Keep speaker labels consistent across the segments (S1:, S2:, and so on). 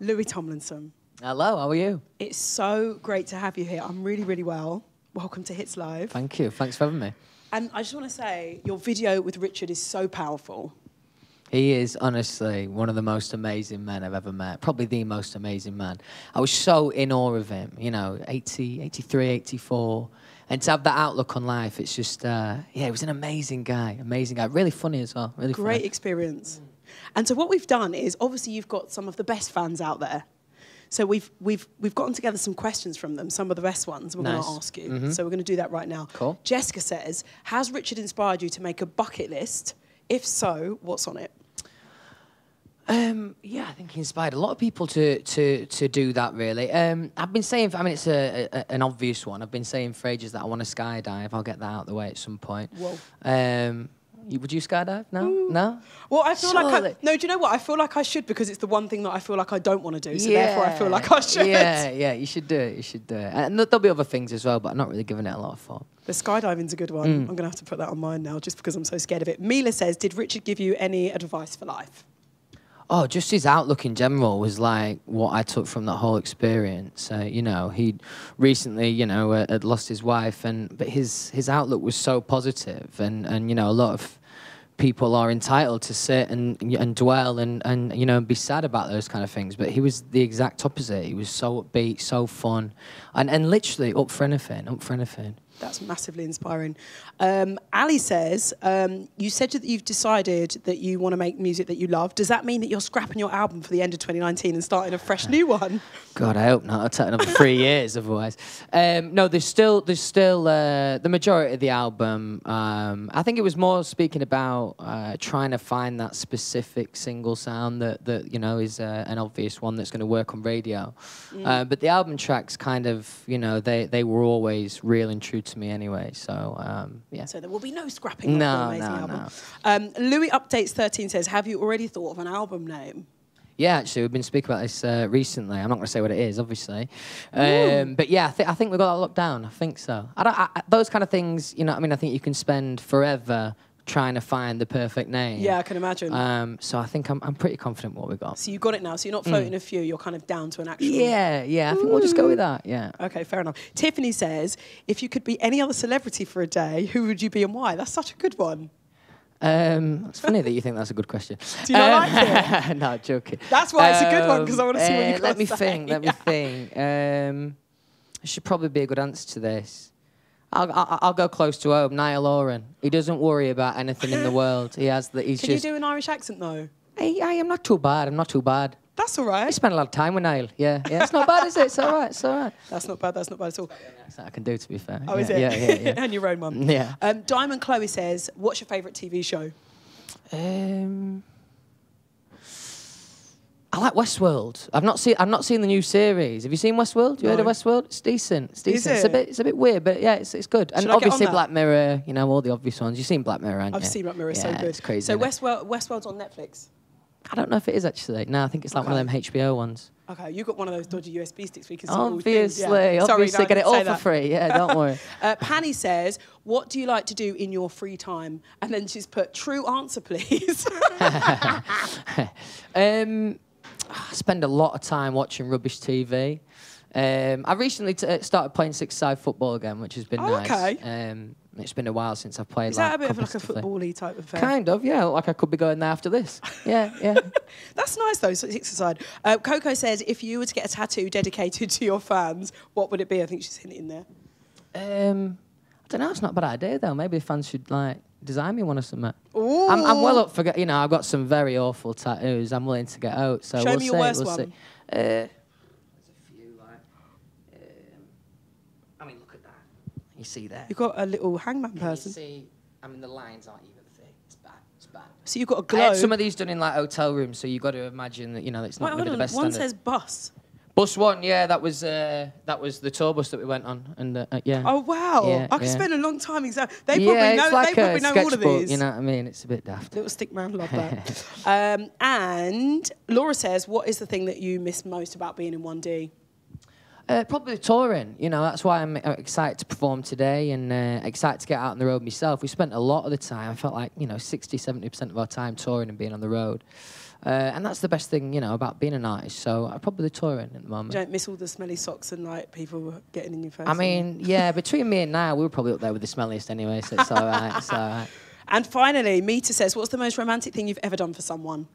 S1: Louis Tomlinson.
S2: Hello, how are you?
S1: It's so great to have you here. I'm really, really well. Welcome to Hits Live.
S2: Thank you. Thanks for having me.
S1: And I just want to say, your video with Richard is so powerful.
S2: He is honestly one of the most amazing men I've ever met. Probably the most amazing man. I was so in awe of him, you know, 80, 83, 84. And to have that outlook on life, it's just, yeah, he was an amazing guy. Amazing guy. Really funny as well. Really
S1: Great
S2: funny.
S1: experience. And so what we've done is, obviously you've got some of the best fans out there. So we've gotten together some questions from them, some of the best ones we're going to ask you. So we're going to do that right now.
S2: Cool.
S1: Jessica says, has Richard inspired you to make a bucket list? If so, what's on it?
S2: Yeah, I think he inspired a lot of people to do that, really. I've been saying, I mean, it's an obvious one. I've been saying for ages that I want to skydive. I'll get that out of the way at some point.
S1: Whoa.
S2: Would you skydive? No? No?
S1: Well, I feel like no, do you know what? I feel like I should because it's the one thing that I feel like I don't want to do. So therefore I feel like I should.
S2: Yeah, you should do it. You should do it. And there'll be other things as well, but I'm not really giving it a lot of thought.
S1: The skydiving's a good one. I'm going to have to put that on mine now just because I'm so scared of it. Mila says, did Richard give you any advice for life?
S2: Oh, just his outlook in general was like what I took from that whole experience. You know, he recently, you know, had lost his wife, but his outlook was so positive, and you know, a lot of people are entitled to sit and dwell and you know, be sad about those kind of things. But he was the exact opposite. He was so upbeat, so fun, and literally up for anything, up for anything.
S1: That's massively inspiring. Ali says, you said that you've decided that you want to make music that you love. Does that mean that you're scrapping your album for the end of 2019 and starting a fresh new one?
S2: God, I hope not. I'll take another 3 years otherwise. No, there's still the majority of the album. I think it was more speaking about trying to find that specific single sound that you know is an obvious one that's going to work on radio. But the album tracks kind of, you know, they were always real and true to me anyway, so yeah.
S1: So there will be no scrapping of the amazing album. Louis Updates 13 says, have you already thought of an album name?
S2: Yeah, actually, we've been speaking about this recently. I'm not going to say what it is, obviously. But yeah, I think we've got that locked down. I think so. Those kind of things, you know, I mean, I think you can spend forever trying to find the perfect name.
S1: Yeah, I can imagine.
S2: So I think I'm pretty confident what we've got.
S1: So you've got it now. So you're not floating a few. You're kind of down to an actual.
S2: Yeah. I think we'll just go with that. Yeah.
S1: Okay, fair enough. Tiffany says, if you could be any other celebrity for a day, who would you be and why? That's such a good one.
S2: It's funny that you think that's a a question.
S1: Do you not like it?
S2: No, joking.
S1: That's why it's a good one, because I want to see what you got to say.
S2: Let me think. I should probably be a good answer to this. I'll go close to home. Niall Horan. He doesn't worry about anything in the world. He has the.
S1: Can you do an Irish accent though?
S2: I am not too bad. I'm not too bad.
S1: That's all right.
S2: I spent a lot of time with Niall. Yeah. It's not bad, is it? It's all right. It's all right.
S1: That's not bad. That's not bad at all.
S2: That's what I can do, to be fair.
S1: Oh, is it?
S2: Yeah.
S1: And your own one.
S2: Yeah.
S1: Diamond Chloe says, what's your favourite TV show?
S2: I like Westworld. I've not seen the new series. Have you seen Westworld? You heard of Westworld? It's decent. It's decent.
S1: Is it?
S2: It's a bit weird, but yeah, it's good. And obviously Black Mirror. You know, all the obvious ones. You've seen Black Mirror, haven't you?
S1: I've seen Black Mirror. It's so good.
S2: It's crazy.
S1: So Westworld's on Netflix.
S2: I don't know if it is actually. No, I think it's like one of them HBO ones.
S1: Okay, you got one of those dodgy USB sticks we can see.
S2: Obviously, get it all for free. Yeah, don't worry.
S1: Panny says, "What do you like to do in your free time?" And then she's put, "True answer, please."
S2: I spend a lot of time watching rubbish TV. I recently started playing six-side football again, which has been nice.
S1: Okay.
S2: It's been a while since I've played.
S1: Is that a bit of like a football-y type of thing?
S2: Kind of, yeah. Like I could be going there after this. Yeah.
S1: That's nice though. So six-a-side. Coco says, if you were to get a tattoo dedicated to your fans, what would it be? I think she's hinting there.
S2: I don't know. It's not a bad idea though. Maybe the fans should like design me one or something.
S1: Ooh.
S2: I'm well up for. You know, I've got some very awful tattoos. I'm willing to get out. So
S1: Show me your worst one.
S2: There's a few like. I mean, look at that. You see there?
S1: You've got a little hangman person.
S2: You see, I mean, the lines aren't even thick. It's bad. It's bad.
S1: So you've got a
S2: I
S1: globe.
S2: had some of these done in like hotel rooms, so you've got to imagine that, you know, it's not going to be the best
S1: One
S2: standard.
S1: says bus.
S2: Bus one, yeah, that was the tour bus that we went on, and yeah.
S1: Oh wow!
S2: Yeah,
S1: I could spend a long time exactly. They probably
S2: it's like
S1: they probably know all of these.
S2: You know what I mean? It's a bit daft.
S1: Little stick man, love that. And Laura says, "What is the thing that you miss most about being in 1D?"
S2: Probably touring. You know, that's why I'm excited to perform today and excited to get out on the road myself. We spent a lot of the time, I felt like, you know, 60, 70% of our time touring and being on the road. And that's the best thing, you know, about being an artist. So I'm probably touring at the moment.
S1: You don't miss all the smelly socks and like people getting in your face.
S2: I mean, yeah, between me and now, we were probably up there with the smelliest anyway, so it's all right. It's all right.
S1: And finally, Mita says, what's the most romantic thing you've ever done for someone?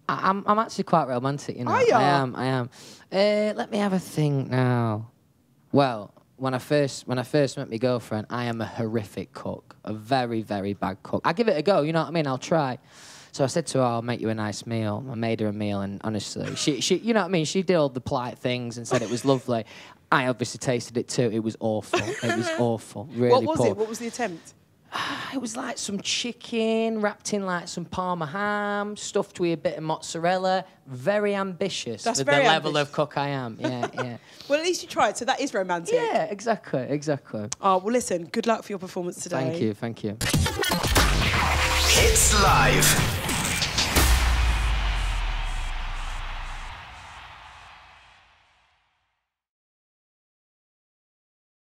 S2: I'm actually quite romantic, you know.
S1: Are you?
S2: I am. Let me have a think now. Well, when I first met my girlfriend, I am a horrific cook, a very, very bad cook. I give it a go, you know what I mean? I'll try. So I said to her, I'll make you a nice meal. I made her a meal, and honestly, she you know what I mean? She did all the polite things and said it was lovely. I obviously tasted it too. It was awful. It was awful. Really
S1: What was
S2: poor.
S1: it? What was the attempt?
S2: It was like some chicken wrapped in like some Parma ham, stuffed with a bit of mozzarella. Very ambitious
S1: That's
S2: for
S1: very
S2: the level
S1: ambitious.
S2: of cook I am. Yeah, yeah.
S1: Well, at least you tried, so that is romantic.
S2: Yeah, exactly.
S1: Oh, well, listen, good luck for your performance today.
S2: Thank you.
S3: Hits Live.